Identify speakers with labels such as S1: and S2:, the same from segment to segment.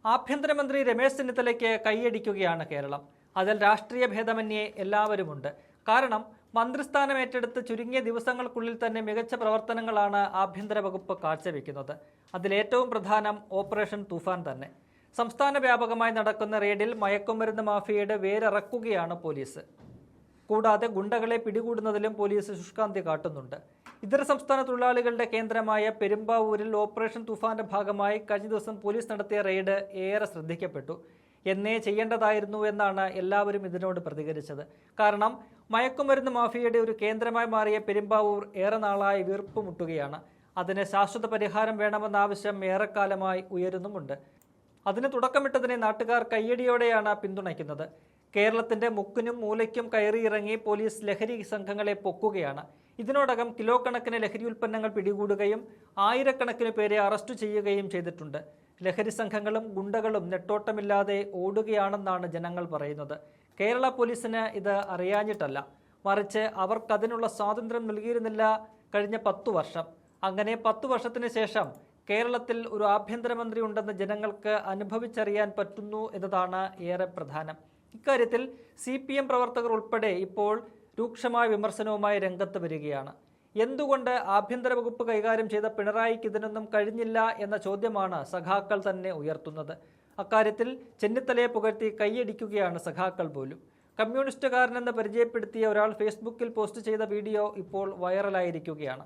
S1: ആഭ്യന്തരമന്ത്രി രമേശ് ചെന്നിത്തലയ്ക്ക് കൈയടിക്കുകയാണ് കേരളം. അതിൽ രാഷ്ട്രീയ ഭേദമന്യേ എല്ലാവരുമുണ്ട്. കാരണം മന്ത്രിസ്ഥാനം ഏറ്റെടുത്ത് ചുരുങ്ങിയ ദിവസങ്ങൾക്കുള്ളിൽ തന്നെ മികച്ച പ്രവർത്തനങ്ങളാണ് ആഭ്യന്തര വകുപ്പ് കാഴ്ചവെക്കുന്നത്. അതിലേറ്റവും പ്രധാനം ഓപ്പറേഷൻ തൂഫാൻ തന്നെ. സംസ്ഥാന വ്യാപകമായി നടക്കുന്ന റെയ്ഡിൽ മയക്കുമരുന്ന് മാഫിയയുടെ വേരിറക്കുകയാണ് പോലീസ്. കൂടാതെ ഗുണ്ടകളെ പിടികൂടുന്നതിലും പോലീസ് ശുഷ്കാന്തി കാട്ടുന്നുണ്ട്. ഇതര സംസ്ഥാന തൊഴിലാളികളുടെ കേന്ദ്രമായ പെരുമ്പാവൂരിൽ ഓപ്പറേഷൻ തൂഫാന്റെ ഭാഗമായി കഴിഞ്ഞ ദിവസം പോലീസ് നടത്തിയ റെയ്ഡ് ഏറെ ശ്രദ്ധിക്കപ്പെട്ടു. എന്നേ ചെയ്യേണ്ടതായിരുന്നു എന്നാണ് എല്ലാവരും ഇതിനോട് പ്രതികരിച്ചത്. കാരണം മയക്കുമരുന്ന് മാഫിയയുടെ ഒരു കേന്ദ്രമായി മാറിയ പെരുമ്പാവൂർ ഏറെ നാളായി വീർപ്പുമുട്ടുകയാണ്. അതിന് ശാശ്വത പരിഹാരം വേണമെന്ന ആവശ്യം ഏറെക്കാലമായി ഉയരുന്നുമുണ്ട്. അതിന് തുടക്കമിട്ടതിനെ നാട്ടുകാർ കയ്യടിയോടെയാണ് പിന്തുണയ്ക്കുന്നത്. കേരളത്തിന്റെ മുക്കിനും മൂലയ്ക്കും കയറിയിറങ്ങി പോലീസ് ലഹരി സംഘങ്ങളെ പൊക്കുകയാണ്. ഇതിനോടകം കിലോ കണക്കിന് ലഹരി ഉൽപ്പന്നങ്ങൾ പിടികൂടുകയും ആയിരക്കണക്കിന് പേരെ അറസ്റ്റ് ചെയ്യുകയും ചെയ്തിട്ടുണ്ട്. ലഹരി സംഘങ്ങളും ഗുണ്ടകളും നെട്ടോട്ടമില്ലാതെ ഓടുകയാണെന്നാണ് ജനങ്ങൾ പറയുന്നത്. കേരള പോലീസിന് ഇത് അറിയാഞ്ഞിട്ടല്ല, മറിച്ച് അവർക്കതിനുള്ള സ്വാതന്ത്ര്യം നൽകിയിരുന്നില്ല കഴിഞ്ഞ 10 വർഷം. അങ്ങനെ 10 വർഷത്തിന് ശേഷം കേരളത്തിൽ ഒരു ആഭ്യന്തരമന്ത്രി ഉണ്ടെന്ന് ജനങ്ങൾക്ക് അനുഭവിച്ചറിയാൻ പറ്റുന്നു എന്നതാണ് ഏറെ പ്രധാനം. ഇക്കാര്യത്തിൽ CPM പ്രവർത്തകർ ഉൾപ്പെടെ ഇപ്പോൾ രൂക്ഷമായ വിമർശനവുമായി രംഗത്ത് വരികയാണ്. എന്തുകൊണ്ട് ആഭ്യന്തര വകുപ്പ് കൈകാര്യം ചെയ്ത പിണറായിക്ക് ഇതിനൊന്നും കഴിഞ്ഞില്ല എന്ന ചോദ്യമാണ് സഖാക്കൾ തന്നെ ഉയർത്തുന്നത്. അക്കാര്യത്തിൽ ചെന്നിത്തലയെ പുകഴ്ത്തി കൈയടിക്കുകയാണ് സഖാക്കൾ പോലും. കമ്മ്യൂണിസ്റ്റുകാരനെന്ന് പരിചയപ്പെടുത്തിയ ഒരാൾ ഫേസ്ബുക്കിൽ പോസ്റ്റ് ചെയ്ത വീഡിയോ ഇപ്പോൾ വൈറലായിരിക്കുകയാണ്.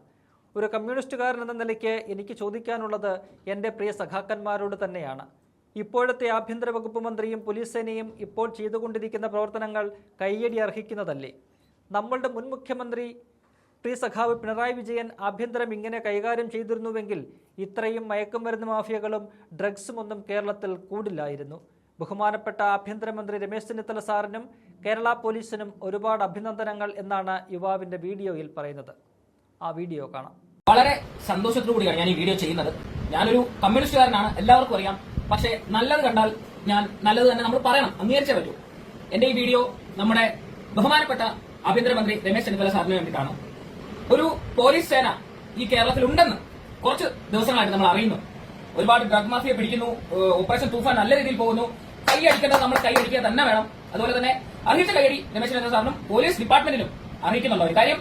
S1: ഒരു കമ്മ്യൂണിസ്റ്റുകാരൻ എന്ന നിലയ്ക്ക് എനിക്ക് ചോദിക്കാനുള്ളത് എൻ്റെ പ്രിയ സഖാക്കന്മാരോട് തന്നെയാണ്. ഇപ്പോഴത്തെ ആഭ്യന്തര വകുപ്പ് മന്ത്രിയും പോലീസ് സേനയും ഇപ്പോൾ ചെയ്തുകൊണ്ടിരിക്കുന്ന പ്രവർത്തനങ്ങൾ കയ്യടി അർഹിക്കുന്നതല്ലേ? നമ്മളുടെ മുൻ മുഖ്യമന്ത്രി പ്രിയ സഖാവ് പിണറായി വിജയൻ ആഭ്യന്തരം ഇങ്ങനെ കൈകാര്യം ചെയ്തിരുന്നുവെങ്കിൽ ഇത്രയും മയക്കുമരുന്ന് മാഫിയകളും ഡ്രഗ്സും ഒന്നും കേരളത്തിൽ കൂടില്ലായിരുന്നു. ബഹുമാനപ്പെട്ട ആഭ്യന്തരമന്ത്രി രമേശ് ചെന്നിത്തല സാറിനും കേരള പോലീസിനും ഒരുപാട് അഭിനന്ദനങ്ങൾ എന്നാണ് യുവാവിന്റെ വീഡിയോയിൽ പറയുന്നത്. ആ വീഡിയോ കാണാം.
S2: വളരെ സന്തോഷത്തോടുകൂടിയാണ് ഞാൻ ഈ വീഡിയോ ചെയ്യുന്നത്. ഞാനൊരു കമ്മ്യൂണിസ്റ്റുകാരനാണ്, എല്ലാവർക്കും അറിയാം. പക്ഷേ നല്ലത് കണ്ടാൽ ഞാൻ നല്ലത് തന്നെ നമ്മൾ പറയണം, അംഗീകരിച്ചേ പറ്റൂ. എന്റെ ഈ വീഡിയോ നമ്മുടെ ബഹുമാനപ്പെട്ട ആഭ്യന്തരമന്ത്രി രമേശ് ചെന്നിത്തല സാറിന് വേണ്ടിയിട്ടാണ്. ഒരു പോലീസ് സേന ഈ കേരളത്തിൽ ഉണ്ടെന്ന് കുറച്ച് ദിവസങ്ങളായിട്ട് നമ്മൾ അറിയുന്നു. ഒരുപാട് ഡ്രഗ് മാഫിയ പിടിക്കുന്നു, ഓപ്പറേഷൻ തൂഫാൻ നല്ല രീതിയിൽ പോകുന്നു. കൈ അടിക്കേണ്ടത് നമ്മൾ കൈ അടിക്കുക തന്നെ വേണം. അതുപോലെ തന്നെ അർഹിച്ച കൈയടി രമേശ് ചെന്നിത്തല സാറിനും പോലീസ് ഡിപ്പാർട്ട്മെന്റിനും അർഹിക്കുന്നുണ്ട്. ഒരു കാര്യം,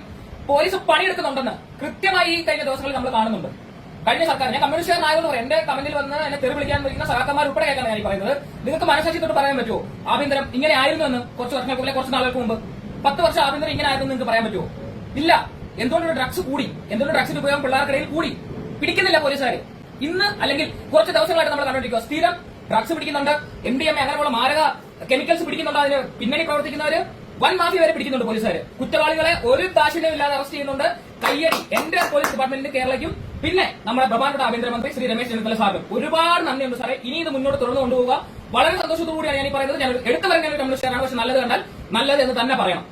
S2: പോലീസ് പണിയെടുക്കുന്നുണ്ടെന്ന് കൃത്യമായി ഈ കഴിഞ്ഞ ദിവസങ്ങളിൽ നമ്മൾ കാണുന്നുണ്ട്. കഴിഞ്ഞ സർക്കാർ, ഞാൻ കമ്മ്യൂണിസ്റ്റുകാരനായെന്ന് പറയും, എന്റെ കമന്റിൽ വന്ന് എന്നെ തെറി വിളിക്കാൻ വരുന്ന സഹാക്കന്മാർ ഉൾപ്പെടെ കേൾക്കാൻ ഞാൻ പറയുന്നത്. നിങ്ങൾക്ക് മനസ്സാക്ഷിയോട് പറയാൻ പറ്റുമോ ആഭ്യന്തരം ഇങ്ങനെ ആയിരുന്നു എന്ന്? കുറച്ച് വർഷങ്ങൾക്ക് കുറച്ച് നാളുകൾക്ക് മുമ്പ് 10 വർഷം ആഭ്യന്തരം ഇങ്ങനെ ആയിരുന്നു നിങ്ങൾക്ക് പറയാൻ പറ്റുമോ? ഇല്ല. എന്തുകൊണ്ട് ഡ്രഗ്സ് കൂടി? എന്തുകൊണ്ട് ഡ്രഗ്സിന്റെ ഉപയോഗം പിള്ളേർക്കിടയിൽ കൂടി? പിടിക്കുന്നില്ല പോലീസുകാർ. ഇന്ന് അല്ലെങ്കിൽ കുറച്ച് ദിവസങ്ങളായിട്ട് നമ്മൾ കണ്ടുകൊണ്ടിരിക്കുക, സ്ഥിരം ഡ്രഗ്സ് പിടിക്കുന്നുണ്ട്, MDMA അങ്ങനെയുള്ള മാരക കെമിക്കൽസ് പിടിക്കുന്നുണ്ട്. അതിന് പിന്നണി പ്രവർത്തിക്കുന്നവര് വൻ മാഫിയ വരെ പിടിക്കുന്നുണ്ട് പോലീസുകാർ. കുറ്റവാളികളെ ഒരു ദാക്ഷിണ്യവും ഇല്ലാതെ അറസ്റ്റ് ചെയ്യുന്നുണ്ട്. കയ്യടി എന്റെ പോലീസ് ഡിപ്പാർട്ട്മെന്റിന്റെ കേരളയ്ക്കും പിന്നെ നമ്മുടെ ബഹുമാനപ്പെട്ട ആഭ്യന്തരമന്ത്രി ശ്രീ രമേശ് ചെന്നിത്തല സാറിനും ഒരുപാട് നന്ദിയുണ്ട് സാറേ. ഇനി ഇത് മുന്നോട്ട് തുടർന്നു കൊണ്ടുപോകുക. വളരെ സന്തോഷത്തോടുകൂടിയാണ് ഞാൻ ഈ പറയുന്നത്. ഞാൻ എടുത്തു പറയുന്ന ഒരു കമ്മ്യൂണിസ്റ്റുകാരാണ്, പക്ഷെ നല്ലത് കണ്ടാൽ നല്ലത് എന്ന് തന്നെ പറയണം.